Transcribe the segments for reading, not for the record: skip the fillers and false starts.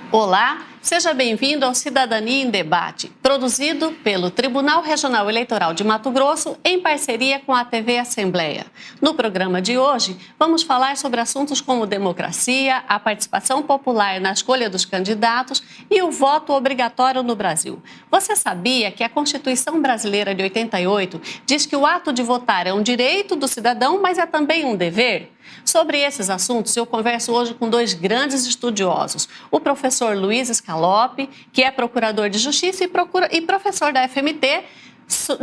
Olá, seja bem-vindo ao Cidadania em Debate, produzido pelo Tribunal Regional Eleitoral de Mato Grosso em parceria com a TV Assembleia. No programa de hoje, vamos falar sobre assuntos como democracia, a participação popular na escolha dos candidatos e o voto obrigatório no Brasil. Você sabia que a Constituição Brasileira de 88 diz que o ato de votar é um direito do cidadão, mas é também um dever? Sobre esses assuntos, eu converso hoje com dois grandes estudiosos. O professor Luiz Scalopi, que é procurador de Justiça e professor da FMT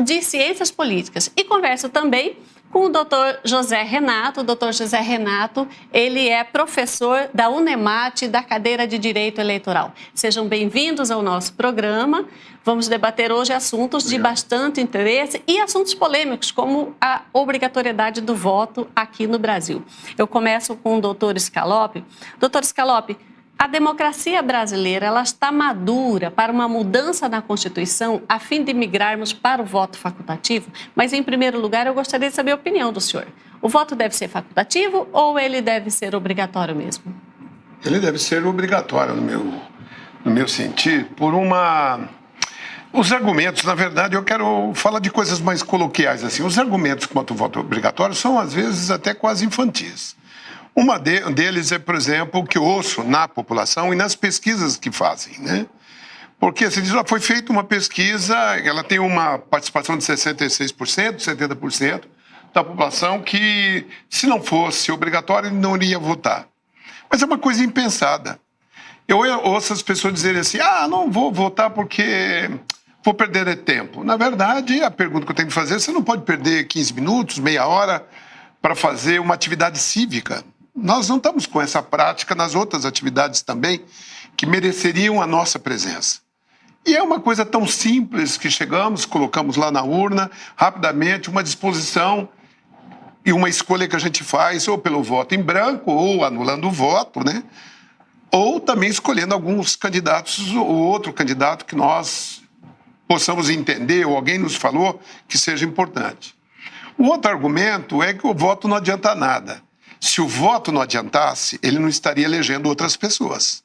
de Ciências Políticas. E converso também com o doutor José Renato. O doutor José Renato, ele é professor da UNEMAT, da cadeira de Direito Eleitoral. Sejam bem-vindos ao nosso programa. Vamos debater hoje assuntos de bastante interesse e assuntos polêmicos, como a obrigatoriedade do voto aqui no Brasil. Eu começo com o doutor Scalopi. Doutor Scalopi, a democracia brasileira ela está madura para uma mudança na Constituição a fim de migrarmos para o voto facultativo? Mas, em primeiro lugar, eu gostaria de saber a opinião do senhor. O voto deve ser facultativo ou ele deve ser obrigatório mesmo? Ele deve ser obrigatório, no meu sentir, por uma... Os argumentos, na verdade, eu quero falar de coisas mais coloquiais, assim. Os argumentos quanto ao voto obrigatório são, às vezes, até quase infantis. Deles é, por exemplo, o que eu ouço na população e nas pesquisas que fazem, né? Porque se diz, foi feita uma pesquisa, ela tem uma participação de 66%, 70% da população que, se não fosse obrigatório, não iria votar. Mas é uma coisa impensada. Eu ouço as pessoas dizerem assim, não vou votar porque vou perder tempo. Na verdade, a pergunta que eu tenho que fazer, você não pode perder 15 minutos, meia hora, para fazer uma atividade cívica. Nós não estamos com essa prática nas outras atividades também que mereceriam a nossa presença. E é uma coisa tão simples que chegamos, colocamos lá na urna, rapidamente, uma disposição e uma escolha que a gente faz, ou pelo voto em branco, ou anulando o voto, né? Ou também escolhendo alguns candidatos, ou outro candidato que nós possamos entender, ou alguém nos falou que seja importante. O outro argumento é que o voto não adianta nada. Se o voto não adiantasse, ele não estaria elegendo outras pessoas.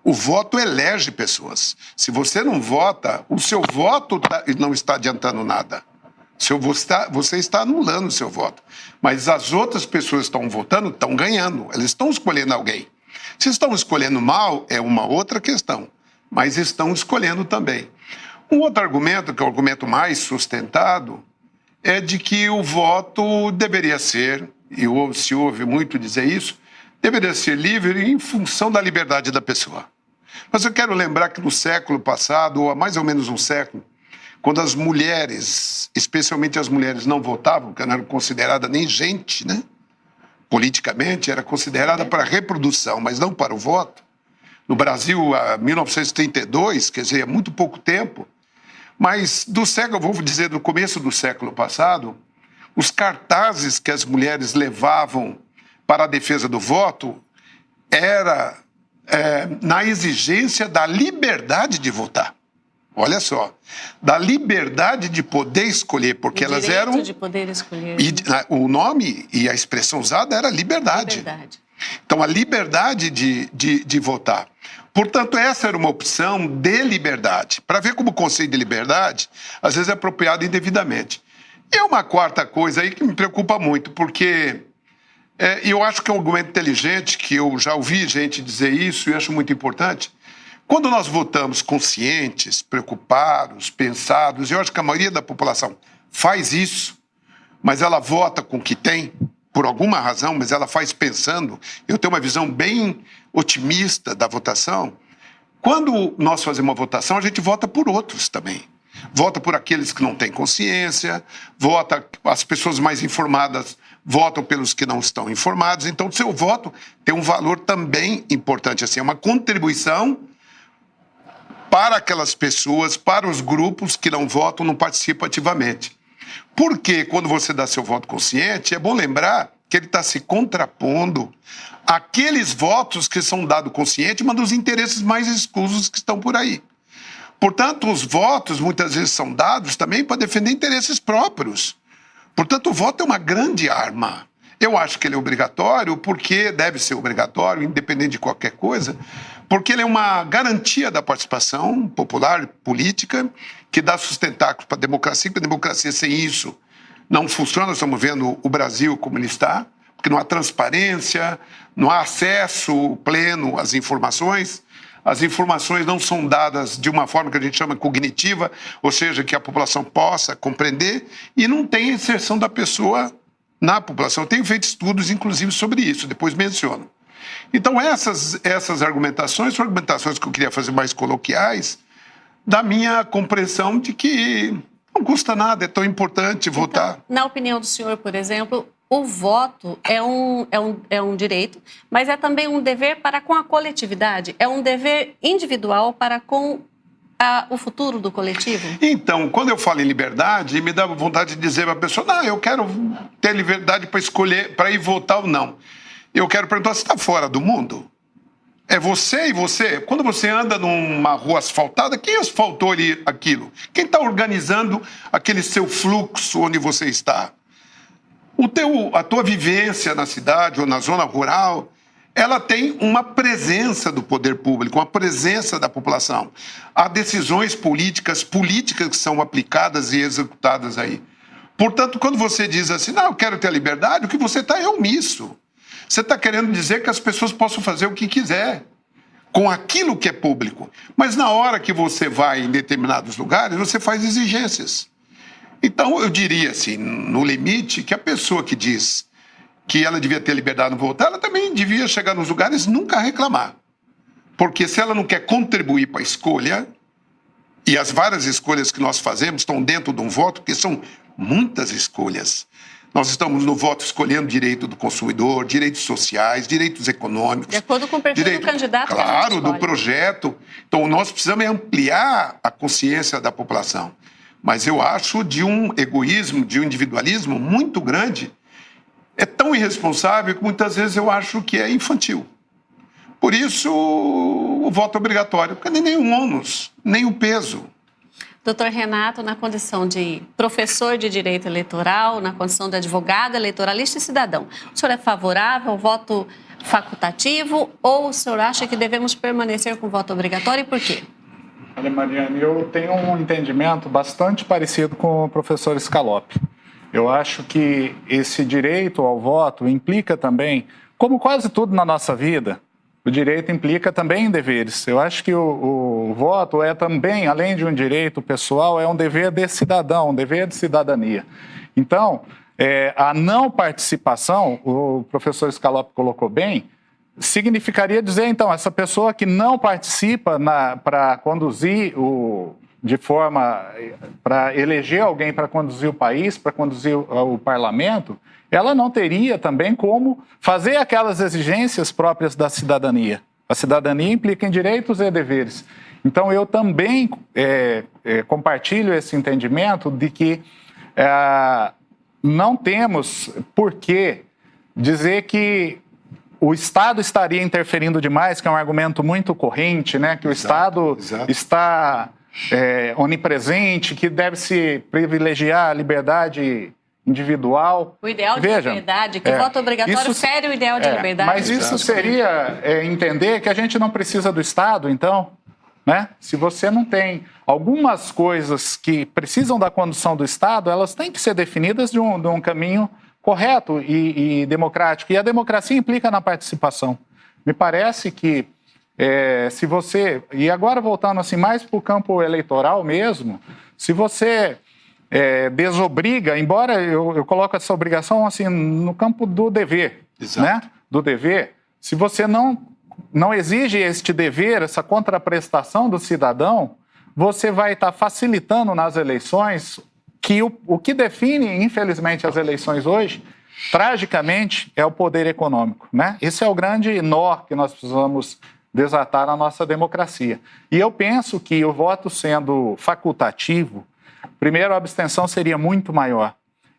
O voto elege pessoas. Se você não vota, o seu voto não está adiantando nada. Você está anulando o seu voto. Mas as outras pessoas que estão votando estão ganhando. Elas estão escolhendo alguém. Se estão escolhendo mal, é uma outra questão. Mas estão escolhendo também. Um outro argumento, que é o argumento mais sustentado, é de que o voto deveria ser, e se ouve muito dizer isso, deveria ser livre em função da liberdade da pessoa. Mas eu quero lembrar que no século passado, ou há mais ou menos um século, quando as mulheres, especialmente as mulheres, não votavam, porque não eram consideradas nem gente, né? Politicamente, era considerada para reprodução, mas não para o voto. No Brasil, em 1932, quer dizer, há muito pouco tempo, mas do século, vou dizer, do começo do século passado, os cartazes que as mulheres levavam para a defesa do voto era na exigência da liberdade de votar. Olha só, da liberdade de poder escolher, porque elas eram... O direito de poder escolher. O nome e a expressão usada era liberdade. Então, a liberdade de votar. Portanto, essa era uma opção de liberdade. Para ver como o conceito de liberdade, às vezes, é apropriado indevidamente. E uma quarta coisa aí que me preocupa muito, porque eu acho que é um argumento inteligente, que eu já ouvi gente dizer isso e acho muito importante. Quando nós votamos conscientes, preocupados, pensados, eu acho que a maioria da população faz isso, mas ela vota com o que tem, por alguma razão, mas ela faz pensando. Eu tenho uma visão bem otimista da votação. Quando nós fazemos uma votação, a gente vota por outros também. Vota por aqueles que não têm consciência, as pessoas mais informadas votam pelos que não estão informados. Então, o seu voto tem um valor também importante, assim, é uma contribuição para aquelas pessoas, para os grupos que não votam, não participam ativamente. Porque quando você dá seu voto consciente, é bom lembrar que ele está se contrapondo àqueles votos que são dados consciente, mas dos interesses mais escusos que estão por aí. Portanto, os votos muitas vezes são dados também para defender interesses próprios. Portanto, o voto é uma grande arma. Eu acho que ele é obrigatório porque deve ser obrigatório, independente de qualquer coisa, porque ele é uma garantia da participação popular, política, que dá sustentáculo para a democracia, porque a democracia sem isso não funciona. Nós estamos vendo o Brasil como ele está, porque não há transparência, não há acesso pleno às informações. As informações não são dadas de uma forma que a gente chama cognitiva, ou seja, que a população possa compreender, e não tem inserção da pessoa na população. Eu tenho feito estudos, inclusive, sobre isso, depois menciono. Então, essas argumentações são argumentações que eu queria fazer mais coloquiais, da minha compreensão de que não custa nada, é tão importante votar. Na opinião do senhor, por exemplo, o voto é um direito, mas é também um dever para com a coletividade? É um dever individual para com o futuro do coletivo? Então, quando eu falo em liberdade, me dá vontade de dizer para a pessoa, não, eu quero ter liberdade para escolher, para ir votar ou não. Eu quero perguntar, você está fora do mundo? É você e você? Quando você anda numa rua asfaltada, quem asfaltou ali aquilo? Quem está organizando aquele seu fluxo onde você está? A tua vivência na cidade ou na zona rural, ela tem uma presença do poder público, uma presença da população. Há decisões políticas que são aplicadas e executadas aí. Portanto, quando você diz assim, não, eu quero ter a liberdade, o que você está é omisso. Você está querendo dizer que as pessoas possam fazer o que quiser com aquilo que é público. Mas na hora que você vai em determinados lugares, você faz exigências. Então, eu diria assim, no limite, que a pessoa que diz que ela devia ter liberdade de votar, ela também devia chegar nos lugares e nunca reclamar. Porque se ela não quer contribuir para a escolha, e as várias escolhas que nós fazemos estão dentro de um voto, porque são muitas escolhas. Nós estamos no voto escolhendo direito do consumidor, direitos sociais, direitos econômicos. De acordo com o perfil do candidato. Claro, do projeto. Então, nós precisamos ampliar a consciência da população. Mas eu acho de um egoísmo, de um individualismo muito grande. É tão irresponsável que muitas vezes eu acho que é infantil. Por isso, o voto obrigatório, porque nem o ônus, nem o peso. Doutor Renato, na condição de professor de direito eleitoral, na condição de advogado eleitoralista e cidadão, o senhor é favorável ao voto facultativo ou o senhor acha que devemos permanecer com o voto obrigatório e por quê? Olha, Mariane, eu tenho um entendimento bastante parecido com o professor Scaloppi. Eu acho que esse direito ao voto implica também, como quase tudo na nossa vida, o direito implica também deveres. Eu acho que o voto é também, além de um direito pessoal, é um dever de cidadão, um dever de cidadania. Então, a não participação, o professor Scaloppi colocou bem, significaria dizer, então, essa pessoa que não participa para conduzir para eleger alguém para conduzir o país, para conduzir o parlamento, ela não teria também como fazer aquelas exigências próprias da cidadania. A cidadania implica em direitos e deveres. Então, eu também compartilho esse entendimento de que não temos por que dizer que o Estado estaria interferindo demais, que é um argumento muito corrente, né? Que o Estado está onipresente, que deve-se privilegiar a liberdade individual. O ideal de liberdade, que o voto obrigatório fere o ideal de liberdade. Mas isso seria entender que a gente não precisa do Estado, então, né? Se você não tem algumas coisas que precisam da condução do Estado, elas têm que ser definidas de um caminho correto e democrático. E a democracia implica na participação. Me parece que se você... E agora voltando assim mais para o campo eleitoral mesmo, se você desobriga, embora eu coloque essa obrigação assim no campo do dever, né? Do dever, se você não exige este dever, essa contraprestação do cidadão, você vai estar facilitando nas eleições que o que define, infelizmente, as eleições hoje, tragicamente, é o poder econômico, né? Esse é o grande nó que nós precisamos desatar na nossa democracia. E eu penso que o voto sendo facultativo, primeiro, a abstenção seria muito maior.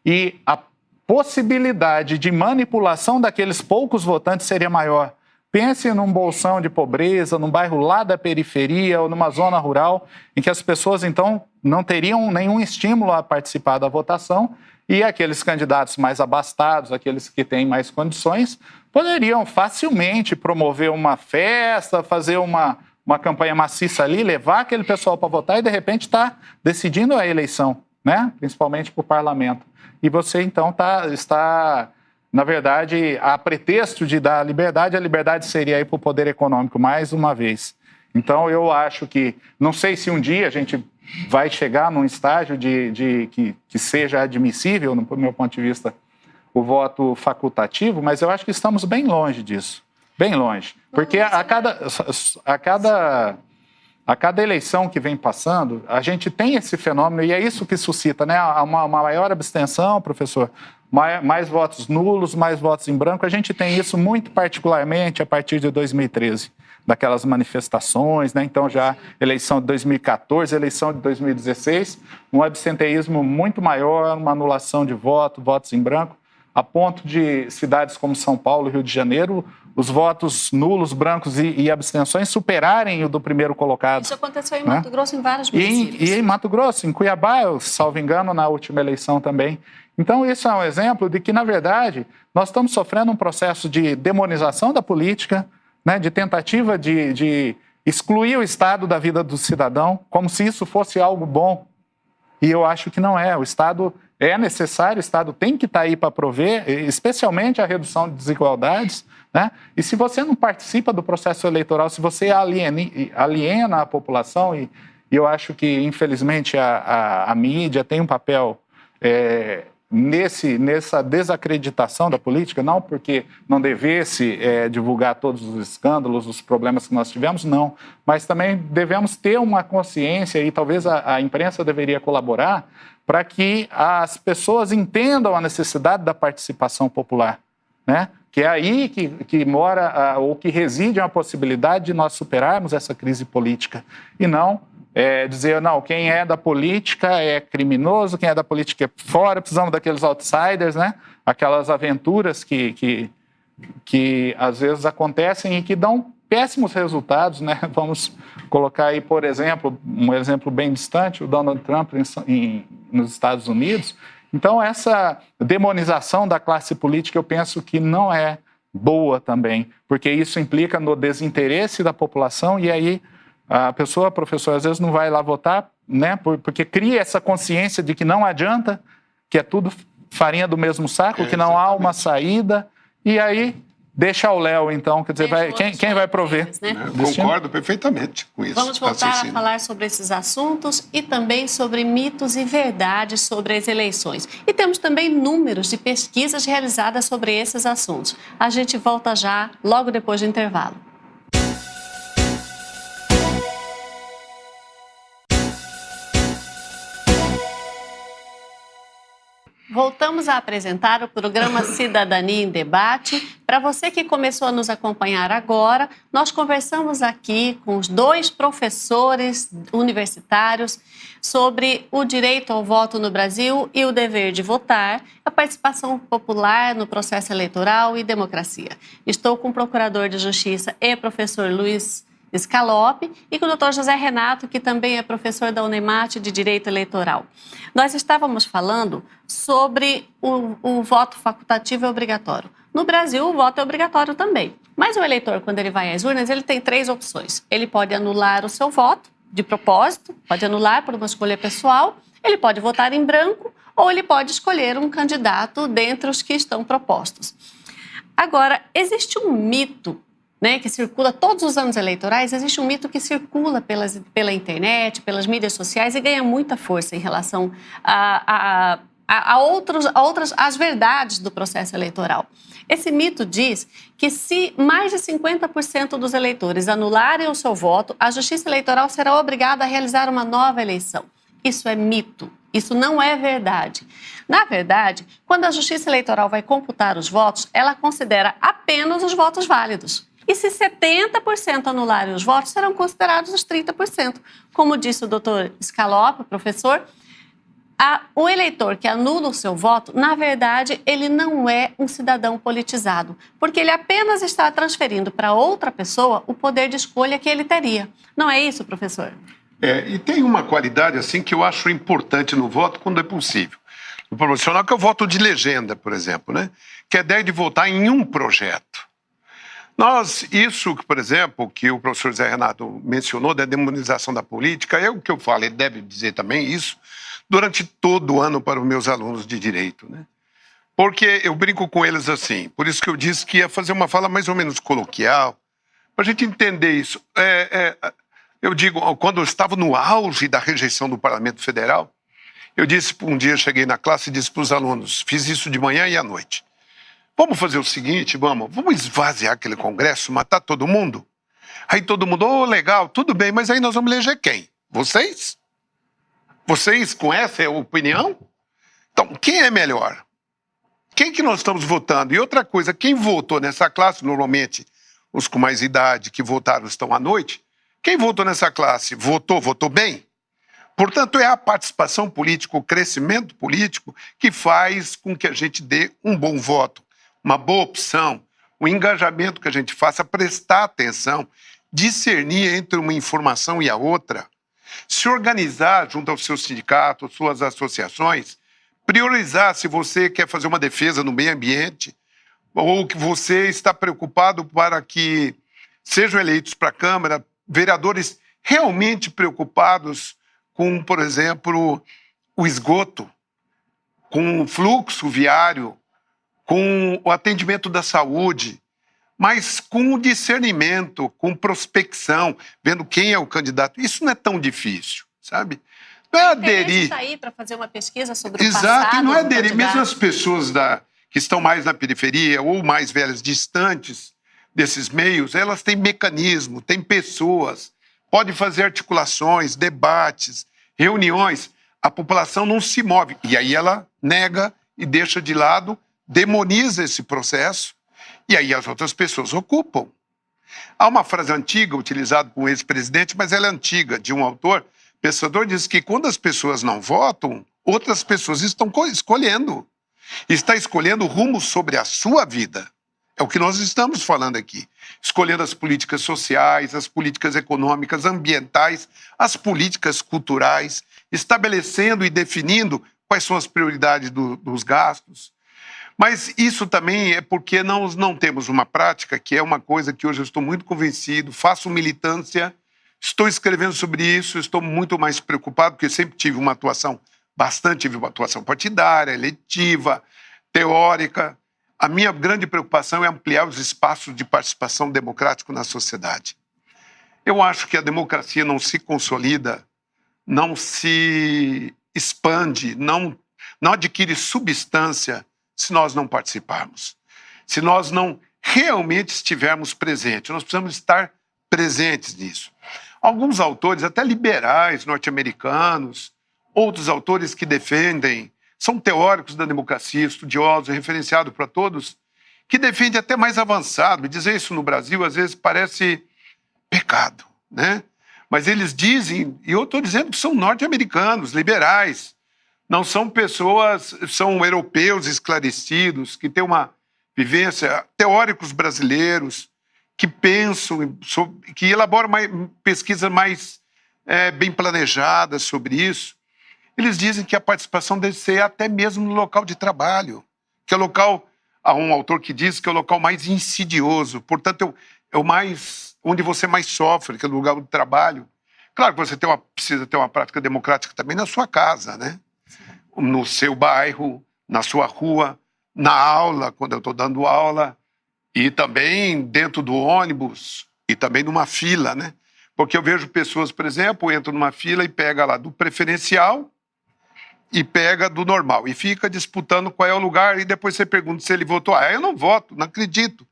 E a possibilidade de manipulação daqueles poucos votantes seria maior. Pense num bolsão de pobreza, num bairro lá da periferia ou numa zona rural, em que as pessoas, então, não teriam nenhum estímulo a participar da votação e aqueles candidatos mais abastados, aqueles que têm mais condições, poderiam facilmente promover uma festa, fazer uma campanha maciça ali, levar aquele pessoal para votar e, de repente, está decidindo a eleição, né? Principalmente para o parlamento. E você, então, está, na verdade, a pretexto de dar a liberdade seria aí para o poder econômico, mais uma vez. Então, eu acho que, não sei se um dia a gente vai chegar num estágio que seja admissível, no meu ponto de vista, o voto facultativo, mas eu acho que estamos bem longe disso. Bem longe. Porque a cada eleição que vem passando, a gente tem esse fenômeno, e é isso que suscita, né? Uma maior abstenção, professor, mais votos nulos, mais votos em branco. A gente tem isso muito particularmente a partir de 2013, daquelas manifestações, né? Então já eleição de 2014, eleição de 2016, um abstenteísmo muito maior, uma anulação de votos em branco, a ponto de cidades como São Paulo e Rio de Janeiro, os votos nulos, brancos e abstenções superarem o do primeiro colocado. Isso aconteceu em Mato Grosso, em vários municípios. E em Mato Grosso, em Cuiabá, eu, salvo engano, na última eleição também. Então, isso é um exemplo de que, na verdade, nós estamos sofrendo um processo de demonização da política, né, de tentativa de excluir o Estado da vida do cidadão, como se isso fosse algo bom. E eu acho que não é. O Estado é necessário, o Estado tem que estar aí para prover, especialmente a redução de desigualdades, né? E se você não participa do processo eleitoral, se você aliena a população, e eu acho que, infelizmente, a mídia tem um papel nessa desacreditação da política, não porque não devesse divulgar todos os escândalos, os problemas que nós tivemos, não, mas também devemos ter uma consciência, e talvez a imprensa deveria colaborar, para que as pessoas entendam a necessidade da participação popular, né? Que é aí que mora ou que reside a possibilidade de nós superarmos essa crise política, e não dizer, não, quem é da política é criminoso, quem é da política é fora, precisamos daqueles outsiders, né? Aquelas aventuras que às vezes acontecem e que dão péssimos resultados, né? Vamos colocar aí, por exemplo, um exemplo bem distante, o Donald Trump nos Estados Unidos. Então, essa demonização da classe política, eu penso que não é boa também, porque isso implica no desinteresse da população, e aí a pessoa, professor, às vezes não vai lá votar, né, porque cria essa consciência de que não adianta, que é tudo farinha do mesmo saco, que não há uma saída, e aí deixa o Léo, então, quer dizer, quem vai prover? Né? Concordo perfeitamente com isso. Vamos voltar a falar sobre esses assuntos e também sobre mitos e verdades sobre as eleições. E temos também números de pesquisas realizadas sobre esses assuntos. A gente volta já, logo depois do intervalo. Voltamos a apresentar o programa Cidadania em Debate. Para você que começou a nos acompanhar agora, nós conversamos aqui com os 2 professores universitários sobre o direito ao voto no Brasil e o dever de votar, a participação popular no processo eleitoral e democracia. Estou com o Procurador de Justiça e professor Luiz Scalopi e com o Dr. José Renato, que também é professor da UNEMAT de Direito Eleitoral. Nós estávamos falando sobre o voto facultativo e obrigatório. No Brasil, o voto é obrigatório também. Mas o eleitor, quando ele vai às urnas, ele tem 3 opções. Ele pode anular o seu voto, de propósito, pode anular por uma escolha pessoal, ele pode votar em branco ou ele pode escolher um candidato dentre os que estão propostos. Agora, existe um mito, né, que circula todos os anos eleitorais, existe um mito que circula pela internet, pelas mídias sociais e ganha muita força em relação às verdades do processo eleitoral. Esse mito diz que se mais de 50% dos eleitores anularem o seu voto, a Justiça Eleitoral será obrigada a realizar uma nova eleição. Isso é mito. Isso não é verdade. Na verdade, quando a Justiça Eleitoral vai computar os votos, ela considera apenas os votos válidos. E se 70% anularem os votos, serão considerados os 30%. Como disse o doutor Scalopi, professor, o eleitor que anula o seu voto, na verdade, ele não é um cidadão politizado, porque ele apenas está transferindo para outra pessoa o poder de escolha que ele teria. Não é isso, professor? E tem uma qualidade assim que eu acho importante no voto quando é possível. No proporcional, que é o voto de legenda, por exemplo, né? Que é a ideia de votar em um projeto. Isso, por exemplo, que o professor Zé Renato mencionou, da demonização da política, é o que eu falo, ele deve dizer também isso, durante todo o ano para os meus alunos de direito, né? Porque eu brinco com eles assim, por isso que eu disse que ia fazer uma fala mais ou menos coloquial, para a gente entender isso. Eu digo, quando eu estava no auge da rejeição do Parlamento Federal, eu disse, um dia cheguei na classe e disse para os alunos, fiz isso de manhã e à noite. Vamos fazer o seguinte, vamos esvaziar aquele congresso, matar todo mundo? Aí todo mundo, legal, tudo bem, mas aí nós vamos eleger quem? Vocês? Vocês com essa opinião? Então, quem é melhor? Quem que nós estamos votando? E outra coisa, quem votou nessa classe, normalmente os com mais idade que votaram estão à noite, quem votou nessa classe votou bem? Portanto, é a participação política, o crescimento político que faz com que a gente dê um bom voto, uma boa opção, o engajamento que a gente faça, prestar atenção, discernir entre uma informação e a outra, se organizar junto ao seu sindicato, às suas associações, priorizar se você quer fazer uma defesa no meio ambiente ou que você está preocupado para que sejam eleitos para a Câmara vereadores realmente preocupados com, por exemplo, o esgoto, com o fluxo viário, com o atendimento da saúde, mas com o discernimento, com prospecção, vendo quem é o candidato. Isso não é tão difícil, sabe? Não é aderir. Está aí para fazer uma pesquisa sobre o Exato, passado. e não é aderir. candidato. Mesmo as pessoas que estão mais na periferia ou mais velhas, distantes desses meios, elas têm mecanismo, têm pessoas, podem fazer articulações, debates, reuniões. A população não se move. E aí ela nega e deixa de lado, demoniza esse processo, e aí as outras pessoas ocupam. Há uma frase antiga, utilizada por um ex-presidente, mas ela é antiga, de um autor, pensador, diz que quando as pessoas não votam, outras pessoas estão escolhendo. Está escolhendo o rumo sobre a sua vida. É o que nós estamos falando aqui. Escolhendo as políticas sociais, as políticas econômicas, ambientais, as políticas culturais, estabelecendo e definindo quais são as prioridades dos gastos. Mas isso também é porque nós não temos uma prática, que é uma coisa que hoje eu estou muito convencido, faço militância, estou escrevendo sobre isso, estou muito mais preocupado, porque eu sempre tive uma atuação partidária, eletiva, teórica. A minha grande preocupação é ampliar os espaços de participação democrática na sociedade. Eu acho que a democracia não se consolida, não se expande, não adquire substância se nós não participarmos. Se nós não realmente estivermos presentes, nós precisamos estar presentes nisso. Alguns autores, até liberais norte-americanos, outros autores que defendem, são teóricos da democracia, estudiosos, referenciados para todos, que defendem até mais avançado. E dizer isso no Brasil, às vezes, parece pecado, né? Mas eles dizem, e eu estou dizendo que são norte-americanos, liberais, não são pessoas, são europeus esclarecidos, que têm uma vivência, teóricos brasileiros, que pensam, que elaboram pesquisas mais bem planejadas sobre isso. Eles dizem que a participação deve ser até mesmo no local de trabalho, que é o local, há um autor que diz que é o local mais insidioso, portanto, é o mais, onde você mais sofre, que é o lugar do trabalho. Claro que você precisa ter uma prática democrática também na sua casa, né? No seu bairro, na sua rua, na aula, quando eu estou dando aula, e também dentro do ônibus, e também numa fila, né? Porque eu vejo pessoas, por exemplo, entram numa fila e pega lá do preferencial e pega do normal, e fica disputando qual é o lugar, e depois você pergunta se ele votou. Ah, eu não voto, não acredito.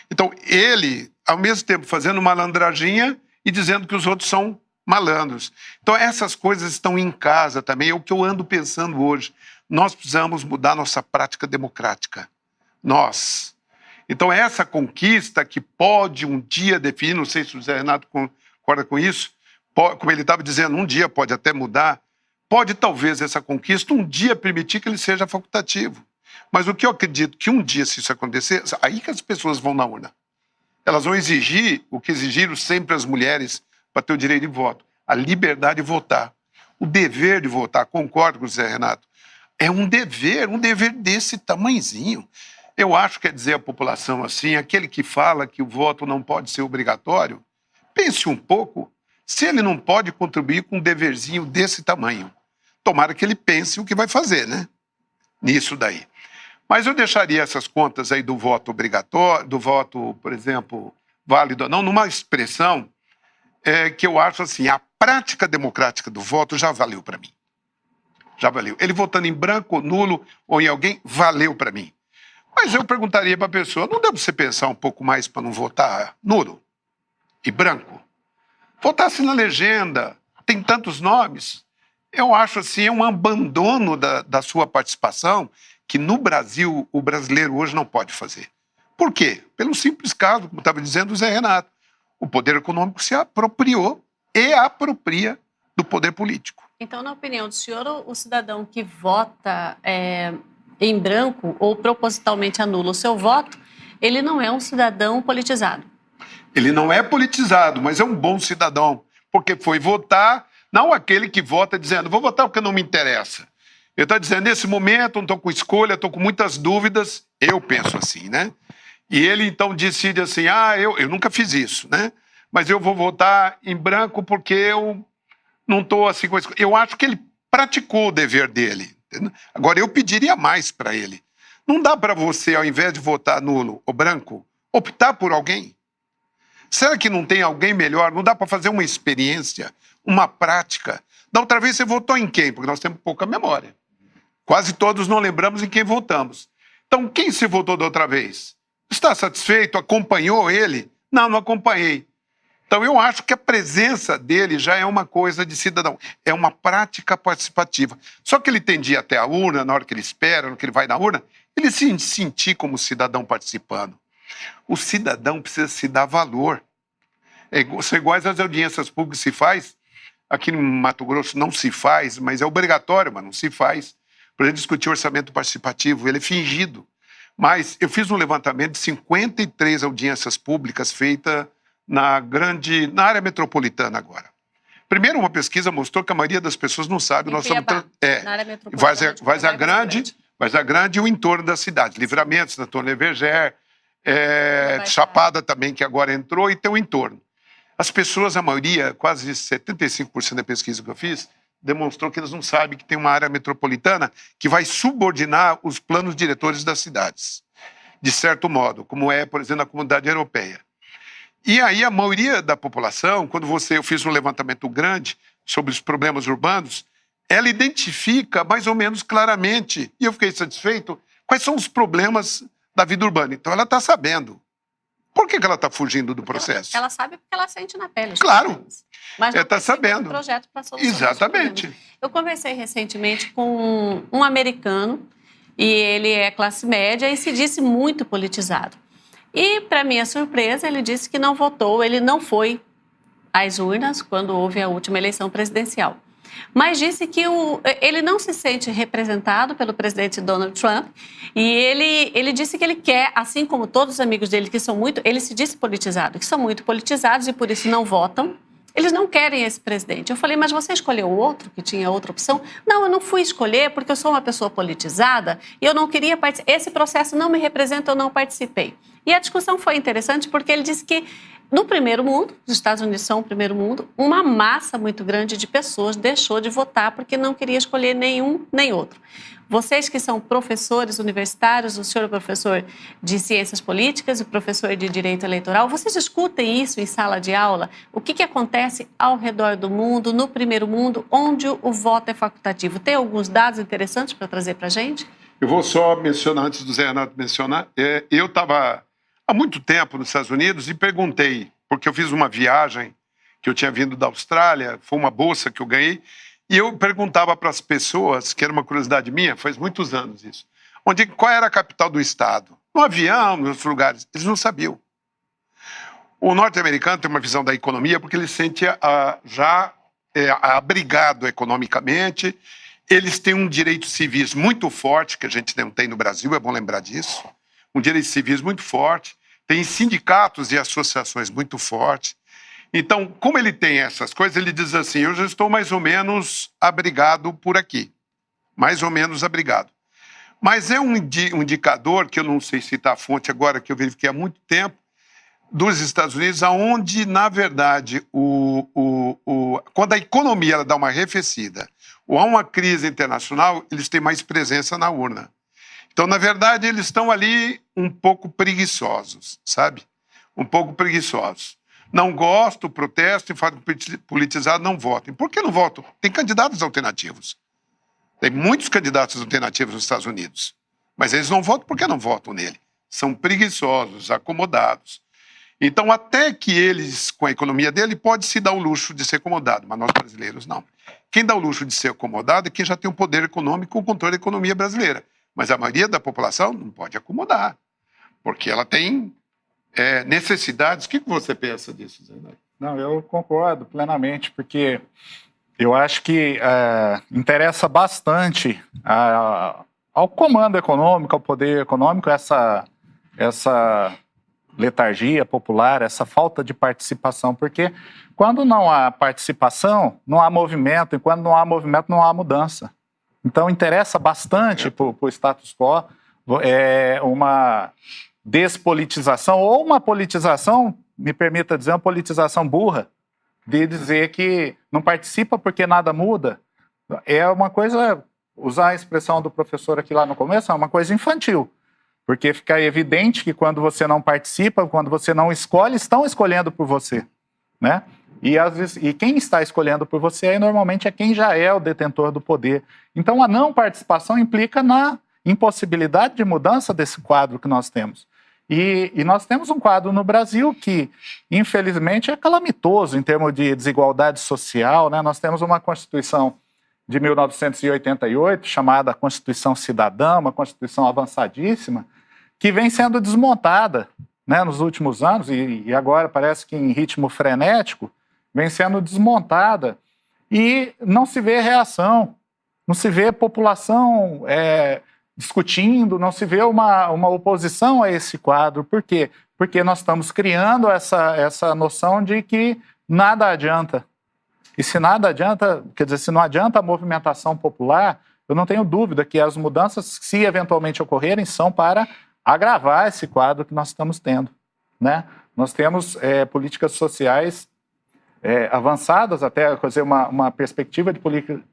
Então, ele, ao mesmo tempo, fazendo malandraginha e dizendo que os outros são malandros. Então, essas coisas estão em casa também, é o que eu ando pensando hoje. Nós precisamos mudar nossa prática democrática. Nós. Então, essa conquista que pode um dia definir, não sei se o Zé Renato concorda com isso, como ele estava dizendo, um dia pode até mudar, pode talvez essa conquista um dia permitir que ele seja facultativo. Mas o que eu acredito que um dia, se isso acontecer, aí que as pessoas vão na urna. Elas vão exigir o que exigiram sempre as mulheres para ter o direito de voto. a liberdade de votar, o dever de votar. Concordo com o Zé Renato. É um dever desse tamanhozinho. Eu acho que é dizer à população assim, aquele que fala que o voto não pode ser obrigatório, pense um pouco se ele não pode contribuir com um deverzinho desse tamanho. Tomara que ele pense o que vai fazer, né? Nisso daí. Mas eu deixaria essas contas aí do voto obrigatório, do voto, por exemplo, válido ou não, numa expressão que eu acho assim, a prática democrática do voto já valeu para mim. Já valeu. Ele votando em branco, nulo ou em alguém, valeu para mim. Mas eu perguntaria para a pessoa, não dá para você pensar um pouco mais para não votar nulo e branco? Votasse na legenda, tem tantos nomes. Eu acho assim, é um abandono da sua participação que no Brasil, o brasileiro hoje não pode fazer. Por quê? Pelo simples caso, como estava dizendo o Zé Renato, o poder econômico se apropriou e apropria do poder político. Então, na opinião do senhor, o cidadão que vota em branco ou propositalmente anula o seu voto, ele não é um cidadão politizado? Ele não é politizado, mas é um bom cidadão, porque foi votar, não aquele que vota dizendo, vou votar porque não me interessa. Ele está dizendo, nesse momento, não estou com escolha, estou com muitas dúvidas, eu penso assim, né? E ele, então, decide assim, eu nunca fiz isso, né? Mas eu vou votar em branco porque eu não estou assim com isso. Eu acho que ele praticou o dever dele. Entendeu? Agora, eu pediria mais para ele. Não dá para você, ao invés de votar nulo ou branco, optar por alguém? Será que não tem alguém melhor? Não dá para fazer uma experiência, uma prática? Da outra vez você votou em quem? Porque nós temos pouca memória. Quase todos não lembramos em quem votamos. Então, quem se votou da outra vez? Está satisfeito? Acompanhou ele? Não, não acompanhei. Então, eu acho que a presença dele já é uma coisa de cidadão. É uma prática participativa. Só que ele tem de ir até a urna, na hora que ele espera, na hora que ele vai na urna, ele se sentir como cidadão participando. O cidadão precisa se dar valor. São iguais às audiências públicas que se faz. Aqui no Mato Grosso não se faz, mas é obrigatório, mas não se faz. Por exemplo, discutir orçamento participativo, ele é fingido. Mas eu fiz um levantamento de 53 audiências públicas feitas na área metropolitana agora. Primeiro, uma pesquisa mostrou que a maioria das pessoas não sabe. Nós somos na área metropolitana. Várzea Grande e o entorno da cidade. Livramento, Antônio Verger, Chapada também, que agora entrou, e tem o entorno. As pessoas, a maioria, quase 75% da pesquisa que eu fiz, demonstrou que eles não sabem que tem uma área metropolitana que vai subordinar os planos diretores das cidades, de certo modo, como é, por exemplo, na Comunidade Europeia. E aí a maioria da população, quando eu fiz um levantamento grande sobre os problemas urbanos, ela identifica mais ou menos claramente, e eu fiquei satisfeito, quais são os problemas da vida urbana. Então ela está sabendo. Por que ela está fugindo do processo? Ela sabe porque ela sente na pele. Claro. Mas não está sabendo. Um projeto para solucionar. Exatamente. Eu conversei recentemente com um americano, e ele é classe média e se disse muito politizado. E, para minha surpresa, ele disse que não votou, ele não foi às urnas quando houve a última eleição presidencial. Mas disse que ele não se sente representado pelo presidente Donald Trump e ele disse que ele quer, assim como todos os amigos dele que são muito, ele se disse politizado, que são muito politizados e por isso não votam. Eles não querem esse presidente. Eu falei, mas você escolheu outro, que tinha outra opção? Não, eu não fui escolher porque eu sou uma pessoa politizada e eu não queria participar. Esse processo não me representa, eu não participei. E a discussão foi interessante porque ele disse que no primeiro mundo, os Estados Unidos são o primeiro mundo, uma massa muito grande de pessoas deixou de votar porque não queria escolher nenhum nem outro. Vocês que são professores universitários, o senhor é professor de ciências políticas e professor de direito eleitoral, vocês discutem isso em sala de aula? O que acontece ao redor do mundo, no primeiro mundo, onde o voto é facultativo? Tem alguns dados interessantes para trazer para a gente? Eu vou só mencionar, antes do Zé Renato mencionar, eu estava há muito tempo nos Estados Unidos e perguntei, porque eu fiz uma viagem que eu tinha vindo da Austrália, foi uma bolsa que eu ganhei, e eu perguntava para as pessoas, que era uma curiosidade minha, faz muitos anos isso, qual era a capital do estado? No avião, nos outros lugares, eles não sabiam. O norte-americano tem uma visão da economia porque ele se sente já abrigado economicamente, eles têm um direito civis muito forte, que a gente não tem no Brasil, é bom lembrar disso, um direito civis muito forte, tem sindicatos e associações muito fortes, Então, como ele tem essas coisas, ele diz assim, eu já estou mais ou menos abrigado por aqui. Mais ou menos abrigado. Mas é um indicador, que eu não sei citar a fonte agora, que eu verifiquei há muito tempo, dos Estados Unidos, onde, na verdade, quando a economia ela dá uma arrefecida ou há uma crise internacional, eles têm mais presença na urna. Então, na verdade, eles estão ali um pouco preguiçosos, sabe? Um pouco preguiçosos. Não gosto, protesto, fato politizado, não votem. Por que não votam? Tem candidatos alternativos. Tem muitos candidatos alternativos nos Estados Unidos. Mas eles não votam porque não votam nele. São preguiçosos, acomodados. Então, até que eles, com a economia dele, pode se dar o luxo de ser acomodado, mas nós brasileiros não. Quem dá o luxo de ser acomodado é quem já tem o poder econômico com o controle da economia brasileira. Mas a maioria da população não pode acomodar, porque ela tem necessidades. O que você pensa disso, Zé? Não, eu concordo plenamente, porque eu acho que interessa bastante ao comando econômico, ao poder econômico, essa letargia popular, essa falta de participação, porque quando não há participação, não há movimento, e quando não há movimento, não há mudança. Então, interessa bastante para o status quo uma despolitização ou uma politização, me permita dizer, uma politização burra, de dizer que não participa porque nada muda. É uma coisa, usar a expressão do professor aqui lá no começo, é uma coisa infantil. Porque fica evidente que quando você não participa, quando você não escolhe, estão escolhendo por você, né? E quem está escolhendo por você aí, normalmente é quem já é o detentor do poder. Então a não participação implica na impossibilidade de mudança desse quadro que nós temos. E nós temos um quadro no Brasil que, infelizmente, é calamitoso em termos de desigualdade social, né? Nós temos uma Constituição de 1988, chamada Constituição Cidadã, uma Constituição avançadíssima, que vem sendo desmontada, né, nos últimos anos, e agora parece que em ritmo frenético, vem sendo desmontada, e não se vê reação, não se vê população discutindo, não se vê uma oposição a esse quadro. Por quê? Porque nós estamos criando essa noção de que nada adianta. E se nada adianta, quer dizer, se não adianta a movimentação popular, eu não tenho dúvida que as mudanças, se eventualmente ocorrerem, são para agravar esse quadro que nós estamos tendo, né? Nós temos políticas sociais avançadas, até quer dizer, uma perspectiva de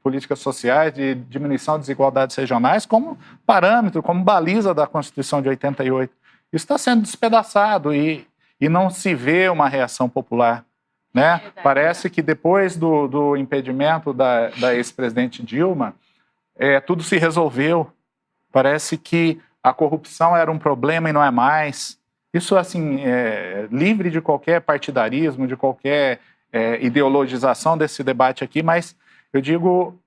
políticas sociais, de diminuição de desigualdades regionais, como parâmetro, como baliza da Constituição de 88. Isso está sendo despedaçado e não se vê uma reação popular. Né? Parece que depois do impedimento da ex-presidente Dilma, tudo se resolveu. Parece que a corrupção era um problema e não é mais. Isso, assim, livre de qualquer partidarismo, de qualquer ideologização desse debate aqui, mas eu digo,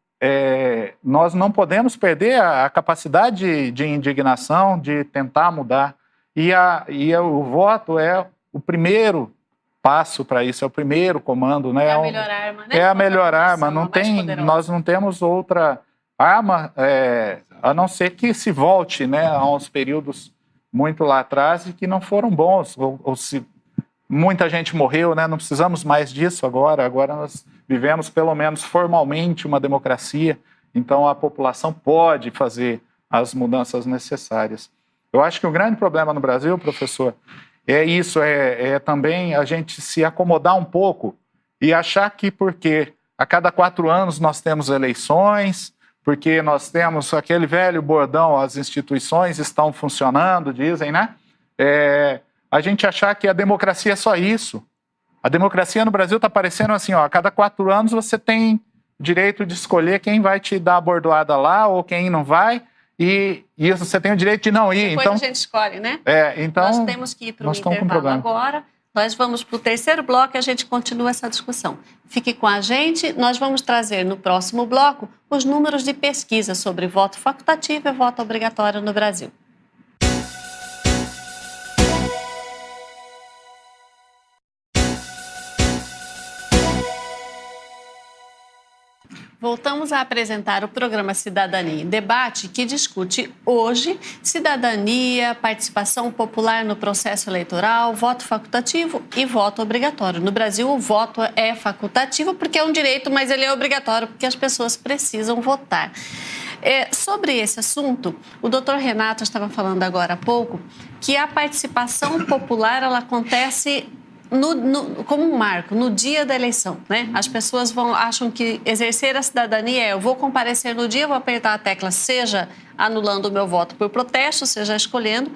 nós não podemos perder a capacidade de indignação, de tentar mudar. E o voto é o primeiro passo para isso, é o primeiro comando, né? É a melhor arma, né? É a melhor arma, nós não temos outra arma, a não ser que se volte, né, a uns períodos muito lá atrás e que não foram bons, ou se muita gente morreu, né? Não precisamos mais disso agora nós vivemos pelo menos formalmente uma democracia, então a população pode fazer as mudanças necessárias. Eu acho que o grande problema no Brasil, professor, é isso, também a gente se acomodar um pouco e achar que porque a cada 4 anos nós temos eleições, porque nós temos aquele velho bordão, as instituições estão funcionando, dizem, né? A gente achar que a democracia é só isso. A democracia no Brasil está parecendo assim, ó, a cada 4 anos você tem direito de escolher quem vai te dar a bordoada lá ou quem não vai, e você tem o direito de não ir. Depois então, a gente escolhe, né? Então, nós temos que ir para o intervalo agora. Nós vamos para o terceiro bloco e a gente continua essa discussão. Fique com a gente, nós vamos trazer no próximo bloco os números de pesquisa sobre voto facultativo e voto obrigatório no Brasil. voltamos a apresentar o programa Cidadania em Debate, que discute hoje cidadania, participação popular no processo eleitoral, voto facultativo e voto obrigatório. No Brasil, o voto é facultativo porque é um direito, mas ele é obrigatório porque as pessoas precisam votar. Sobre esse assunto, o doutor Renato estava falando agora há pouco que a participação popular ela acontece como um marco, no dia da eleição, né? As pessoas acham que exercer a cidadania eu vou comparecer no dia, vou apertar a tecla, seja anulando o meu voto por protesto, seja escolhendo,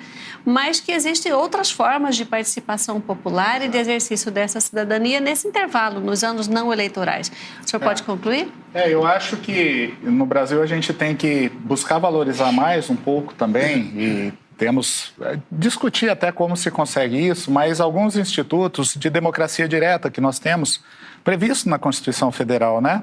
mas que existem outras formas de participação popular e de exercício dessa cidadania nesse intervalo, nos anos não eleitorais. O senhor pode concluir? Eu acho que no Brasil a gente tem que buscar valorizar mais um pouco também e temos discutir até como se consegue isso, mas alguns institutos de democracia direta que nós temos previsto na Constituição Federal, né?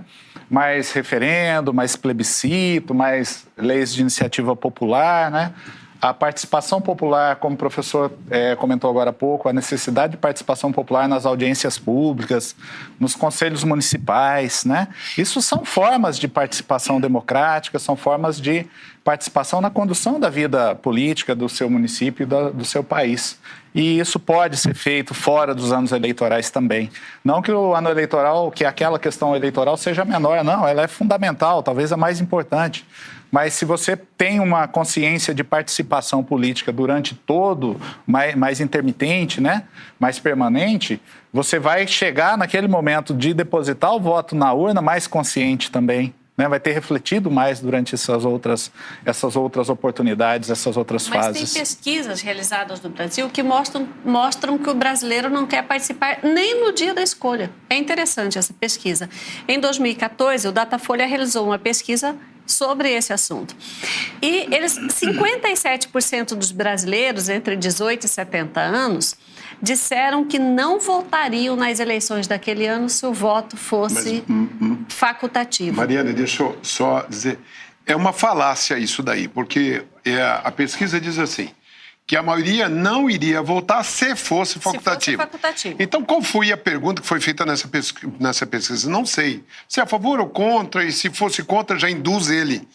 Mais referendo, mais plebiscito, mais leis de iniciativa popular, né? A participação popular, como o professor comentou agora há pouco, a necessidade de participação popular nas audiências públicas, nos conselhos municipais, né? Isso são formas de participação democrática, são formas de participação na condução da vida política do seu município e do seu país. E isso pode ser feito fora dos anos eleitorais também. Não que o ano eleitoral, que aquela questão eleitoral seja menor, não, ela é fundamental, talvez a mais importante. Mas se você tem uma consciência de participação política durante todo, mais intermitente, né? Mais permanente, você vai chegar naquele momento de depositar o voto na urna mais consciente também, né? Vai ter refletido mais durante essas outras oportunidades, essas outras fases. Mas tem pesquisas realizadas no Brasil que mostram que o brasileiro não quer participar nem no dia da escolha. É interessante essa pesquisa. Em 2014, o Datafolha realizou uma pesquisa sobre esse assunto. E 57% dos brasileiros entre 18 e 70 anos disseram que não votariam nas eleições daquele ano se o voto fosse facultativo. Mariana, deixa eu só dizer, é uma falácia isso daí, porque a pesquisa diz assim, que a maioria não iria votar se fosse facultativo. Então, qual foi a pergunta que foi feita nessa pesquisa? Não sei. Se é a favor ou contra, e se fosse contra, já induz ele.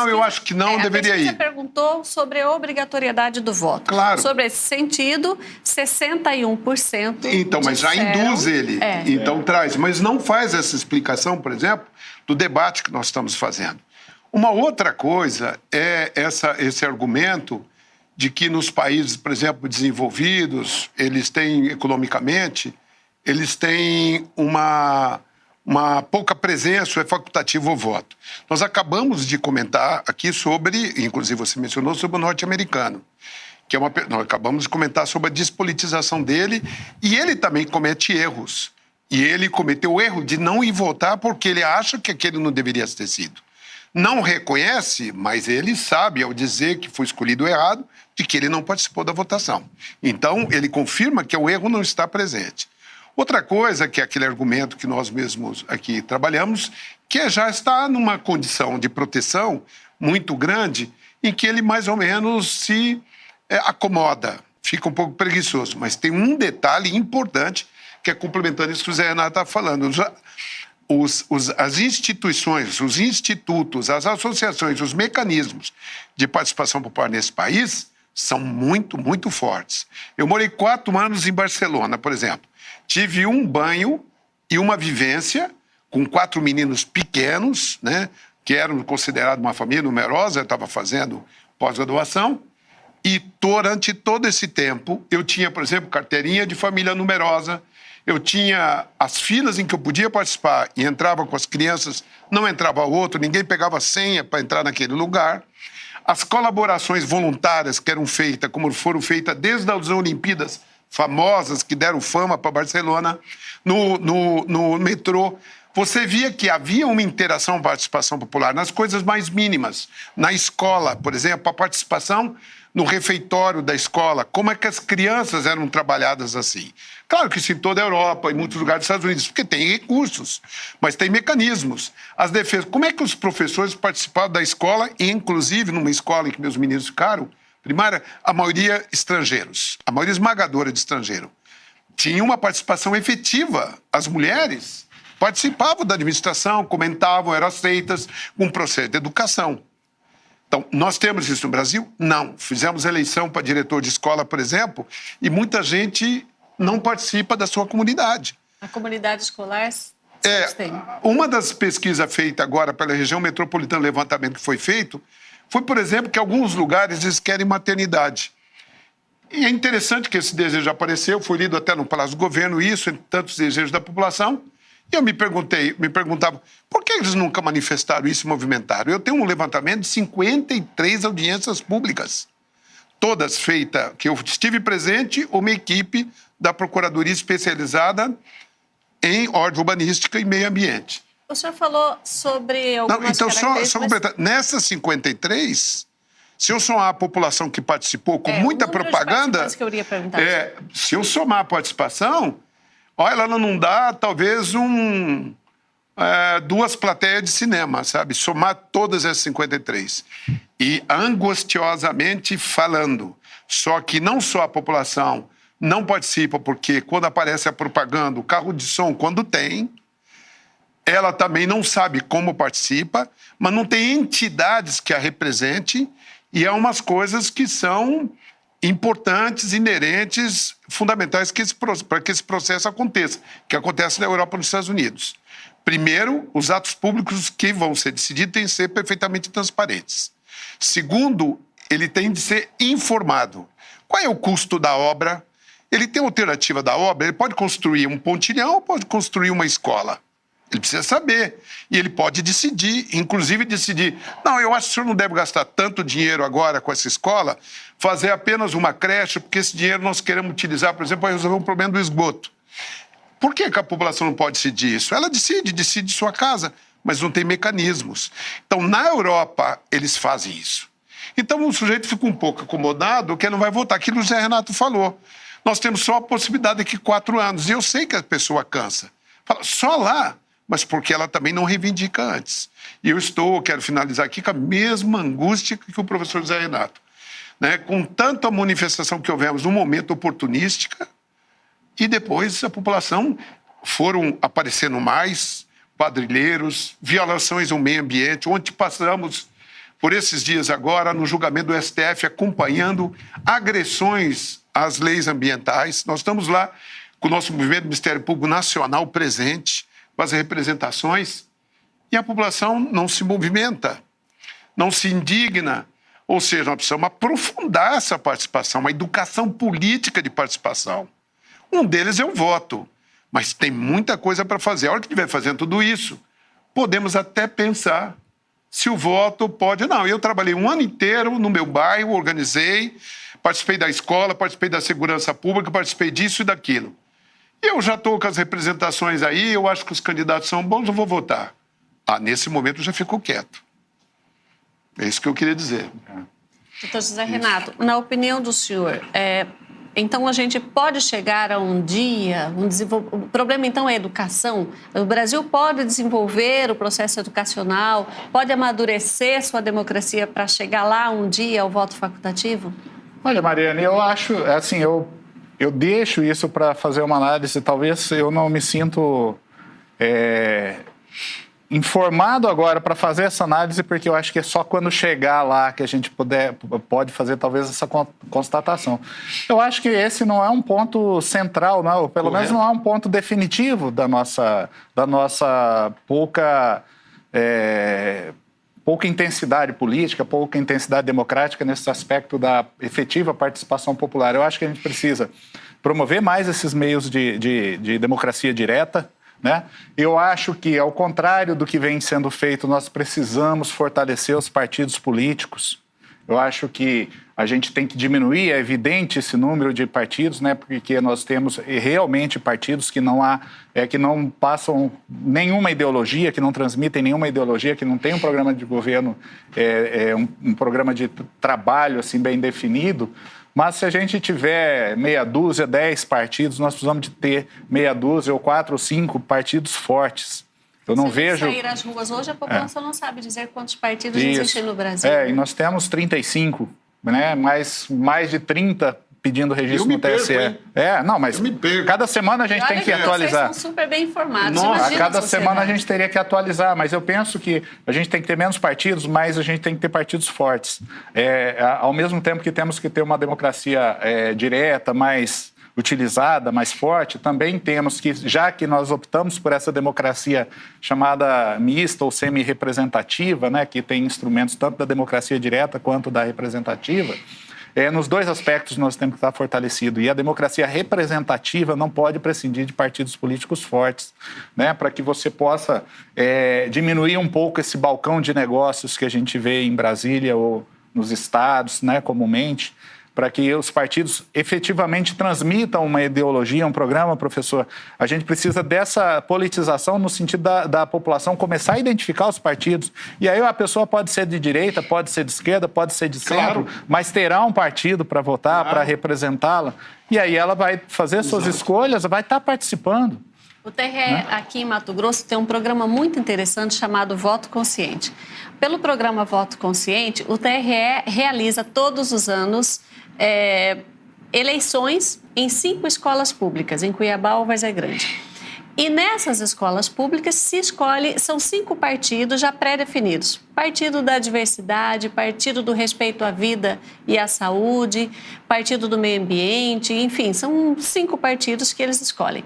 Eu acho que não deveria ir. A pesquisa perguntou sobre a obrigatoriedade do voto. Claro. Sobre esse sentido, 61% Então, mas já induz ele. Então, traz. Mas não faz essa explicação, por exemplo, do debate que nós estamos fazendo. Uma outra coisa é esse argumento de que nos países, por exemplo, desenvolvidos, eles têm, economicamente, eles têm uma pouca presença, é facultativo o voto. Nós acabamos de comentar aqui sobre, inclusive você mencionou, sobre o norte-americano, que nós acabamos de comentar sobre a despolitização dele, e ele também comete erros. E ele cometeu o erro de não ir votar porque ele acha que aquele não deveria ter sido. Não reconhece, mas ele sabe, ao dizer que foi escolhido errado, de que ele não participou da votação. Então, ele confirma que o erro não está presente. Outra coisa, que é aquele argumento que nós mesmos aqui trabalhamos, que já está numa condição de proteção muito grande, em que ele mais ou menos se acomoda, fica um pouco preguiçoso. Mas tem um detalhe importante, que é complementando isso que o Zé Renato está falando. As instituições, os institutos, as associações, os mecanismos de participação popular nesse país são muito, muito fortes. Eu morei 4 anos em Barcelona, por exemplo. Tive um banho e uma vivência com 4 meninos pequenos, né, que eram considerados uma família numerosa, eu estava fazendo pós-graduação, e durante todo esse tempo eu tinha, por exemplo, carteirinha de família numerosa, eu tinha as filas em que eu podia participar e entrava com as crianças, não entrava outro, ninguém pegava senha para entrar naquele lugar. As colaborações voluntárias que eram feitas, como foram feitas desde as Olimpíadas famosas, que deram fama para Barcelona, no metrô, você via que havia uma interação, participação popular nas coisas mais mínimas. Na escola, por exemplo, a participação no refeitório da escola, como é que as crianças eram trabalhadas assim. Claro que isso em toda a Europa, em muitos lugares dos Estados Unidos, porque tem recursos, mas tem mecanismos. As defesas, como é que os professores participavam da escola, e inclusive numa escola em que meus meninos ficaram, primária, a maioria estrangeiros, a maioria esmagadora de estrangeiro. Tinha uma participação efetiva. As mulheres participavam da administração, comentavam, eram aceitas, um processo de educação. Então, nós temos isso no Brasil? Não. Fizemos eleição para diretor de escola, por exemplo, e muita gente não participa da sua comunidade. A comunidade escolar... Uma das pesquisas feitas agora pela região metropolitana, levantamento que foi feito, foi, por exemplo, que alguns lugares eles querem maternidade. E é interessante que esse desejo apareceu, foi lido até no Palácio do Governo, isso, entre tantos desejos da população, e eu me perguntava, por que eles nunca manifestaram isso e movimentaram? Eu tenho um levantamento de 53 audiências públicas, todas feitas, que eu estive presente, uma equipe da Procuradoria Especializada em ordem urbanística e meio ambiente. O senhor falou sobre algumas características... Só completar. Nessas 53, se eu somar a população que participou com muita propaganda... Que eu iria perguntar. Se eu somar a participação, olha, ela não dá, talvez, 2 plateias de cinema, sabe? Somar todas essas 53. E angustiosamente falando. Só que não só a população não participa, porque quando aparece a propaganda, o carro de som, quando tem, ela também não sabe como participa, mas não tem entidades que a representem, e há umas coisas que são importantes, inerentes, fundamentais para que esse processo aconteça, que acontece na Europa e nos Estados Unidos. Primeiro, os atos públicos que vão ser decididos têm que ser perfeitamente transparentes. Segundo, ele tem de ser informado. Qual é o custo da obra? Ele tem alternativa da obra, ele pode construir um pontilhão ou pode construir uma escola. Ele precisa saber. E ele pode decidir, inclusive decidir, não, eu acho que o senhor não deve gastar tanto dinheiro agora com essa escola, fazer apenas uma creche, porque esse dinheiro nós queremos utilizar, por exemplo, para resolver um problema do esgoto. Por que a população não pode decidir isso? Ela decide sua casa, mas não tem mecanismos. Então, na Europa, eles fazem isso. Então, o sujeito fica um pouco acomodado, que ele não vai votar. Aquilo o Zé Renato falou. Nós temos só a possibilidade daqui 4 anos. E eu sei que a pessoa cansa. Fala, só lá, mas porque ela também não reivindica antes. E eu quero finalizar aqui com a mesma angústia que o professor Zé Renato. Né? Com tanta manifestação que houvemos no momento oportunística, e depois a população foram aparecendo mais, quadrilheiros, violações ao meio ambiente, onde passamos por esses dias agora no julgamento do STF acompanhando agressões às leis ambientais. Nós estamos lá com o nosso movimento do Ministério Público Nacional presente, com as representações, e a população não se movimenta, não se indigna. Ou seja, nós precisamos aprofundar essa participação, uma educação política de participação. Um deles é o voto, mas tem muita coisa para fazer. A hora que estiver fazendo tudo isso, podemos até pensar se o voto pode... Não, eu trabalhei um ano inteiro no meu bairro, organizei, participei da escola, participei da segurança pública, participei disso e daquilo. Eu já estou com as representações aí, eu acho que os candidatos são bons, eu vou votar. Nesse momento já ficou quieto. É isso que eu queria dizer. Doutor José Renato, na opinião do senhor, então a gente pode chegar a um dia, o problema então é a educação? O Brasil pode desenvolver o processo educacional, pode amadurecer sua democracia para chegar lá um dia ao voto facultativo? Olha, Mariana, eu acho, assim, eu deixo isso para fazer uma análise, talvez eu não me sinto informado agora para fazer essa análise, porque eu acho que é só quando chegar lá que a gente pode fazer talvez essa constatação. Eu acho que esse não é um ponto central, não, pelo menos não é um ponto definitivo da nossa pouca intensidade política, pouca intensidade democrática nesse aspecto da efetiva participação popular. Eu acho que a gente precisa promover mais esses meios de democracia direta, né? Eu acho que, ao contrário do que vem sendo feito, nós precisamos fortalecer os partidos políticos. Eu acho que a gente tem que diminuir, é evidente esse número de partidos, né? Porque nós temos realmente partidos que não passam nenhuma ideologia, que não transmitem nenhuma ideologia, que não tem um programa de governo, um programa de trabalho assim, bem definido. Mas se a gente tiver meia dúzia, 10 partidos, nós precisamos de ter meia dúzia ou 4 ou 5 partidos fortes. Eu não vejo... Se sair às ruas hoje, a população não sabe dizer quantos partidos existem no Brasil. E nós temos 35, né? Mais de 30 pedindo registro no TSE. Não, mas cada semana a gente tem que atualizar. Vocês são super bem informados. A cada semana a gente teria que atualizar, mas eu penso que a gente tem que ter menos partidos, mas a gente tem que ter partidos fortes. Ao mesmo tempo que temos que ter uma democracia direta, mais utilizada, mais forte, também temos que, já que nós optamos por essa democracia chamada mista ou semi-representativa, né, que tem instrumentos tanto da democracia direta quanto da representativa, nos dois aspectos nós temos que estar fortalecidos. E a democracia representativa não pode prescindir de partidos políticos fortes, né, para que você possa diminuir um pouco esse balcão de negócios que a gente vê em Brasília ou nos estados, né, comumente, para que os partidos efetivamente transmitam uma ideologia, um programa, professor. A gente precisa dessa politização no sentido da população começar a identificar os partidos. E aí a pessoa pode ser de direita, pode ser de esquerda, pode ser de centro, mas terá um partido para votar, para representá-la. E aí ela vai fazer suas escolhas, vai estar participando. O TRE aqui em Mato Grosso tem um programa muito interessante chamado Voto Consciente. Pelo programa Voto Consciente, o TRE realiza todos os anos eleições em 5 escolas públicas, em Cuiabá ou Várzea Grande. E nessas escolas públicas se escolhe, são 5 partidos já pré-definidos. Partido da Diversidade, Partido do Respeito à Vida e à Saúde, Partido do Meio Ambiente, enfim, são 5 partidos que eles escolhem.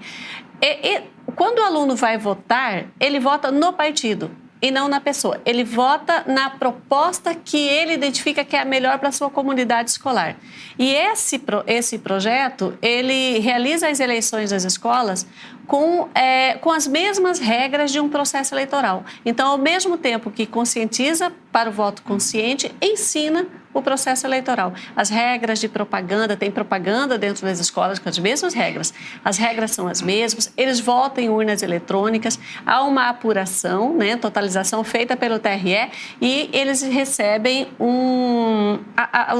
Quando o aluno vai votar, ele vota no partido e não na pessoa. Ele vota na proposta que ele identifica que é a melhor para a sua comunidade escolar. E esse projeto, ele realiza as eleições das escolas com as mesmas regras de um processo eleitoral. Então, ao mesmo tempo que conscientiza para o voto consciente, ensina o processo eleitoral. As regras de propaganda, tem propaganda dentro das escolas com as mesmas regras. As regras são as mesmas, eles votam em urnas eletrônicas, há uma apuração, né, totalização feita pelo TRE e eles recebem o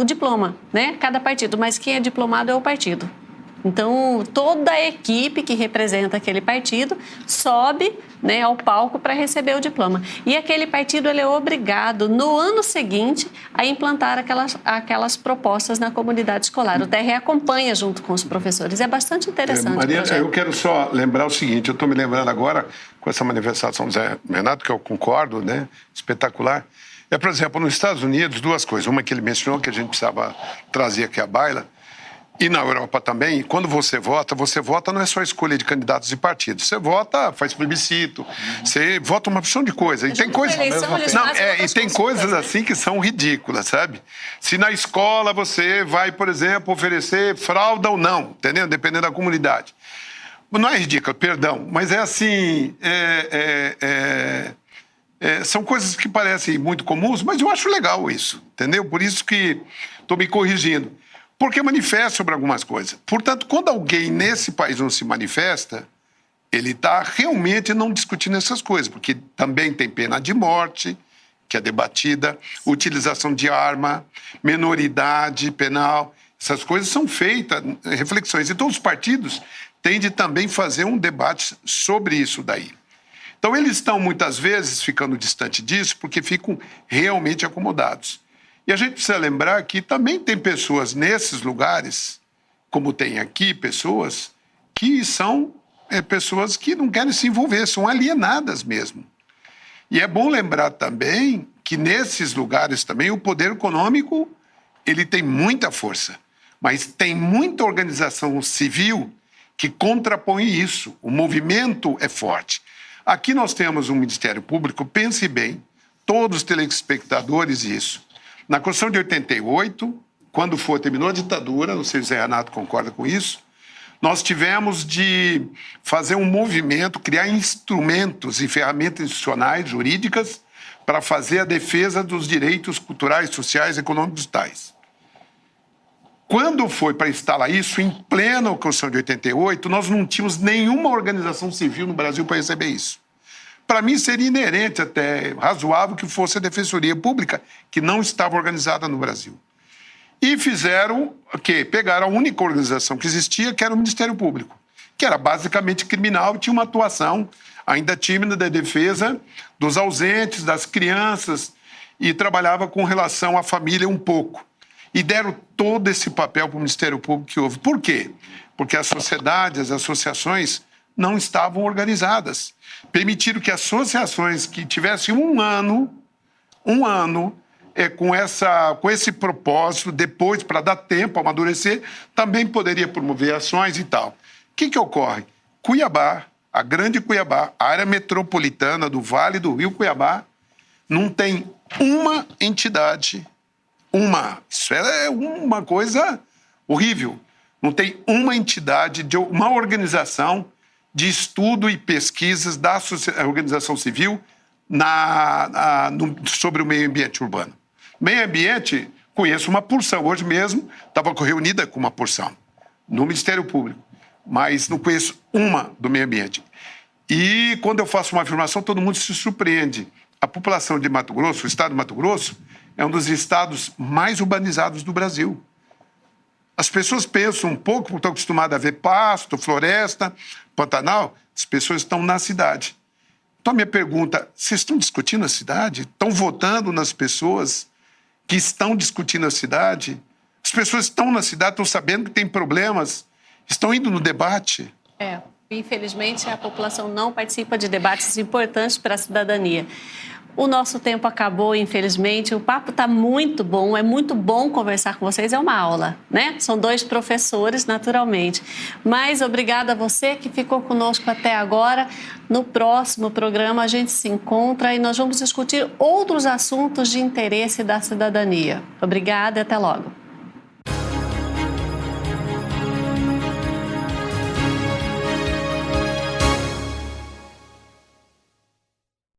diploma, né, cada partido, mas quem é diplomado é o partido. Então, toda a equipe que representa aquele partido sobe, né, ao palco para receber o diploma. E aquele partido ele é obrigado, no ano seguinte, a implantar aquelas propostas na comunidade escolar. O TRE acompanha junto com os professores. É bastante interessante. Maria, eu quero só lembrar o seguinte, eu estou me lembrando agora, com essa manifestação do Zé Renato, que eu concordo, né, espetacular. Por exemplo, nos Estados Unidos, 2 coisas. Uma que ele mencionou, que a gente precisava trazer aqui à baila, e na Europa também, quando você vota não é só escolha de candidatos e partidos. Você vota, faz plebiscito, você vota uma opção de coisa. E tem coisas, tem coisas assim que são ridículas, sabe? Se na escola você vai, por exemplo, oferecer fralda ou não, entendeu? Dependendo da comunidade. Não é ridículo, perdão, mas é assim... são coisas que parecem muito comuns, mas eu acho legal isso, entendeu? Por isso que estou me corrigindo. Porque manifesta sobre algumas coisas. Portanto, quando alguém nesse país não se manifesta, ele está realmente não discutindo essas coisas, porque também tem pena de morte, que é debatida, utilização de arma, menoridade penal, essas coisas são feitas, reflexões. Então, os partidos têm de também fazer um debate sobre isso daí. Então, eles estão, muitas vezes, ficando distante disso, porque ficam realmente acomodados. E a gente precisa lembrar que também tem pessoas nesses lugares, como tem aqui, pessoas que são pessoas que não querem se envolver, são alienadas mesmo. E é bom lembrar também que nesses lugares também o poder econômico ele tem muita força, mas tem muita organização civil que contrapõe isso. O movimento é forte. Aqui nós temos um Ministério Público, pense bem, todos os telespectadores isso. Na Constituição de 88, quando terminou a ditadura, não sei se o Zé Renato concorda com isso, nós tivemos de fazer um movimento, criar instrumentos e ferramentas institucionais, jurídicas, para fazer a defesa dos direitos culturais, sociais e econômicos tais. Quando foi para instalar isso, em plena Constituição de 88, nós não tínhamos nenhuma organização civil no Brasil para receber isso. Para mim, seria inerente, até razoável, que fosse a Defensoria Pública, que não estava organizada no Brasil. E fizeram o quê? Pegaram a única organização que existia, que era o Ministério Público, que era basicamente criminal, tinha uma atuação ainda tímida da defesa dos ausentes, das crianças, e trabalhava com relação à família um pouco. e deram todo esse papel para o Ministério Público que houve. Por quê? Porque as sociedades, as associações não estavam organizadas. Permitiram que associações que tivessem um ano com esse propósito, depois, para dar tempo a amadurecer, também poderia promover ações e tal. O que ocorre? Cuiabá, a grande Cuiabá, a área metropolitana do Vale do Rio Cuiabá, não tem uma entidade, isso é uma coisa horrível, não tem uma entidade, uma organização de estudo e pesquisas da organização civil sobre o meio ambiente urbano. Meio ambiente, conheço uma porção, hoje mesmo estava reunida com uma porção no Ministério Público, mas não conheço uma do meio ambiente. E quando eu faço uma afirmação, todo mundo se surpreende. A população de Mato Grosso, o estado de Mato Grosso, é um dos estados mais urbanizados do Brasil. As pessoas pensam um pouco, porque estão acostumadas a ver pasto, floresta, Pantanal, as pessoas estão na cidade. Então, a minha pergunta, vocês estão discutindo a cidade? Estão votando nas pessoas que estão discutindo a cidade? As pessoas estão na cidade, estão sabendo que tem problemas, estão indo no debate? Infelizmente, a população não participa de debates importantes para a cidadania. O nosso tempo acabou, infelizmente. O papo está muito bom, é muito bom conversar com vocês. É uma aula, né? São 2 professores, naturalmente. Mas obrigada a você que ficou conosco até agora. No próximo programa a gente se encontra e nós vamos discutir outros assuntos de interesse da cidadania. Obrigada e até logo.